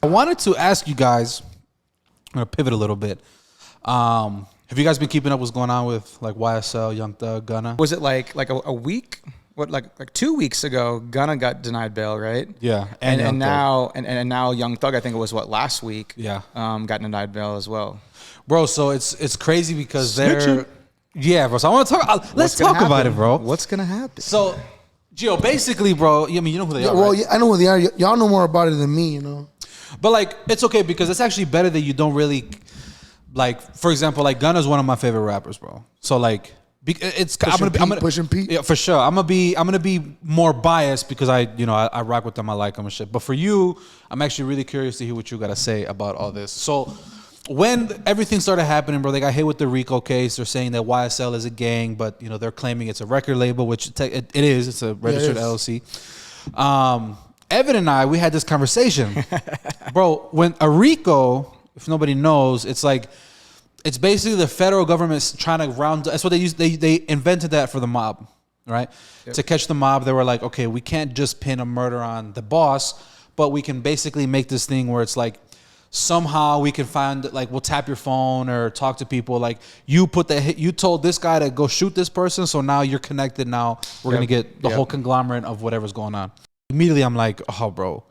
I wanted to ask you guys, I'm going to pivot a little bit. Have you guys been keeping up what's going on with like YSL, Young Thug, Gunna? Was it like a week? What, like 2 weeks ago, Gunna got denied bail, right? Yeah. And now Young Thug, I think it was last week? Yeah. Got denied bail as well. Bro, so it's crazy because Snitching? Yeah, bro. So I want to talk. Let's talk about it, bro. What's gonna happen? So, Gio, basically, bro. I mean, you know who they are. Well, right? yeah, I know who they are. Y'all know more about it than me, you know. But like, it's okay because it's actually better that you don't really, like, for example, like Gunna's one of my favorite rappers, bro. So like, it's Pushing Pete. Yeah, for sure. I'm gonna be more biased because I rock with them, I like them and shit. But for you, I'm actually really curious to hear what you gotta say about all this. So when everything started happening, bro, they got hit with the RICO case. They're saying that YSL is a gang, but they're claiming it's a record label, which it is. It's a registered LLC. Evan and I, we had this conversation, bro. When a RICO, if nobody knows, it's like, it's basically the federal government's trying to round. That's what they use. They invented that for the mob, right? Yep. To catch the mob, they were like, okay, we can't just pin a murder on the boss, but we can basically make this thing where it's like, somehow we can find, like, we'll tap your phone or talk to people. Like, you told this guy to go shoot this person, so now you're connected. Now we're gonna get the whole conglomerate of whatever's going on. Immediately, I'm like, oh, bro,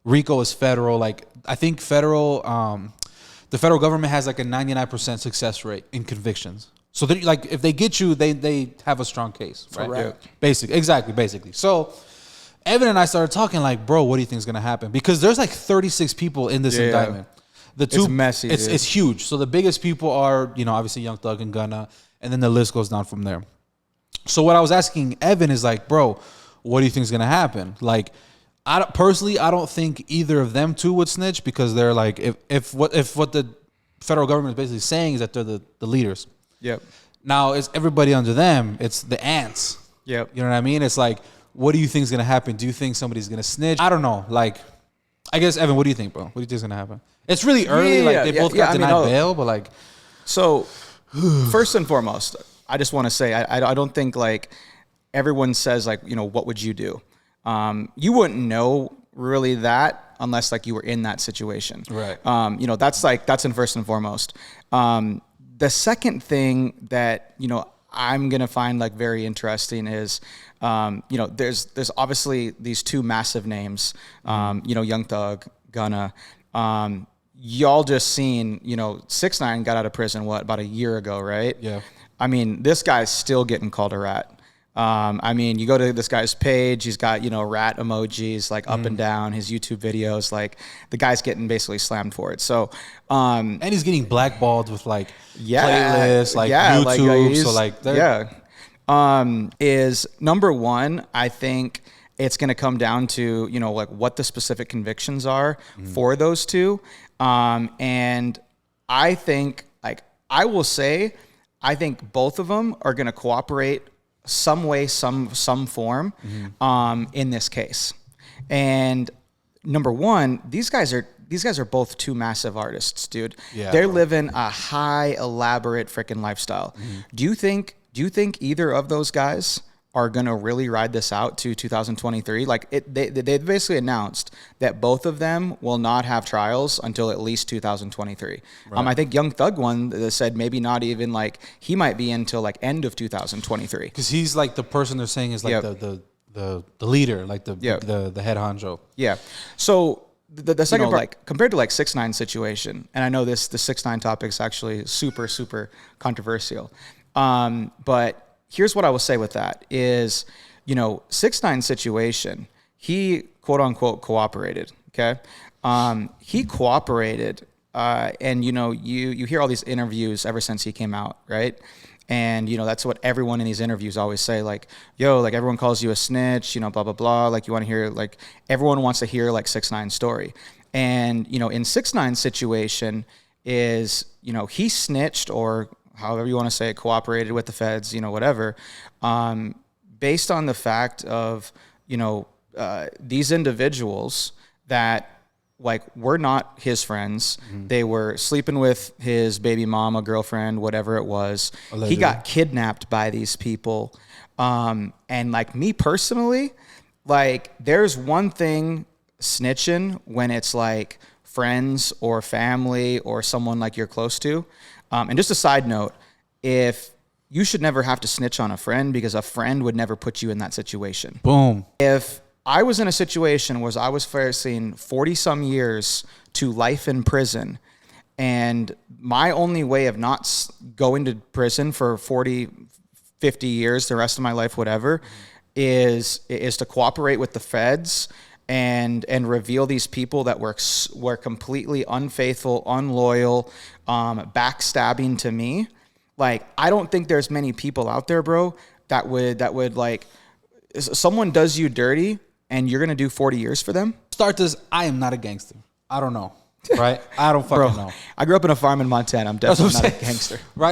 RICO is federal. Like, I think the federal government has like a 99% success rate in convictions. So like, if they get you, they have a strong case, right? Right. Basically. So Evan and I started talking like, bro, what do you think is gonna happen? Because there's like 36 people in this indictment. It's messy. It's huge. So the biggest people are, obviously Young Thug and Gunna, and then the list goes down from there. So what I was asking Evan is like, bro, what do you think is gonna happen? Like, I don't think either of them two would snitch because they're like, if what the federal government is basically saying is that they're the leaders. Yep. Now it's everybody under them. It's the ants. Yep. You know what I mean? It's like, what do you think is gonna happen? Do you think somebody's gonna snitch? I don't know. Like, I guess Evan, what do you think, bro? What do you think is gonna happen? It's really early. They both got denied bail, but like, so first and foremost, I just want to say I don't think like everyone says like, what would you do? You wouldn't know really that unless like you were in that situation. Right. That's in first and foremost. The second thing that, I'm going to find like very interesting is, there's obviously these two massive names, Young Thug, Gunna, y'all just seen, 6ix9ine got out of prison, about a year ago, right? Yeah. I mean, this guy's still getting called a rat. You go to this guy's page, he's got, rat emojis like up and down, his YouTube videos, like the guy's getting basically slammed for it. So, and he's getting blackballed with like playlists, like YouTube. Is number one, I think it's going to come down to, like what the specific convictions are for those two. And I think I will say, I think both of them are going to cooperate some way, some form, in this case. And number one, these guys are both two massive artists, dude. Yeah, they're living a high, elaborate freaking lifestyle. Do you think either of those guys are gonna really ride this out to 2023? Like they basically announced that both of them will not have trials until at least 2023. Right. I think Young Thug one said maybe not even like he might be until like end of 2023. Because he's like the person they're saying is like the leader, like the head honcho. Yeah. So the second part, like compared to like 6ix9ine situation, and I know the 6ix9ine topic is actually super, super controversial. But here's what I will say with that is, 6ix9ine situation, he quote unquote cooperated. Okay. He cooperated, and you hear all these interviews ever since he came out, right? And, that's what everyone in these interviews always say, like, yo, like everyone calls you a snitch, blah, blah, blah. Like you want to hear, like everyone wants to hear like 6ix9ine's story. And, in 6ix9ine's situation is, he snitched, or however you want to say it, cooperated with the feds, whatever, based on the fact of, these individuals that like were not his friends. They were sleeping with his baby mama, girlfriend, whatever it was. Allegedly. He got kidnapped by these people. And like me personally, like there's one thing snitching when it's like friends or family or someone like you're close to. And just a side note, if you should never have to snitch on a friend because a friend would never put you in that situation. Boom. If I was in a situation where I was facing 40 some years to life in prison, and my only way of not going to prison for 40, 50 years, the rest of my life, whatever, is to cooperate with the feds and reveal these people that were completely unfaithful, unloyal, backstabbing to me. Like, I don't think there's many people out there, bro, that would like, someone does you dirty and you're gonna do 40 years for them. Start this. I am not a gangster. I don't know. Right? I don't fucking know. I grew up in a farm in Montana. I'm definitely not a gangster. Right?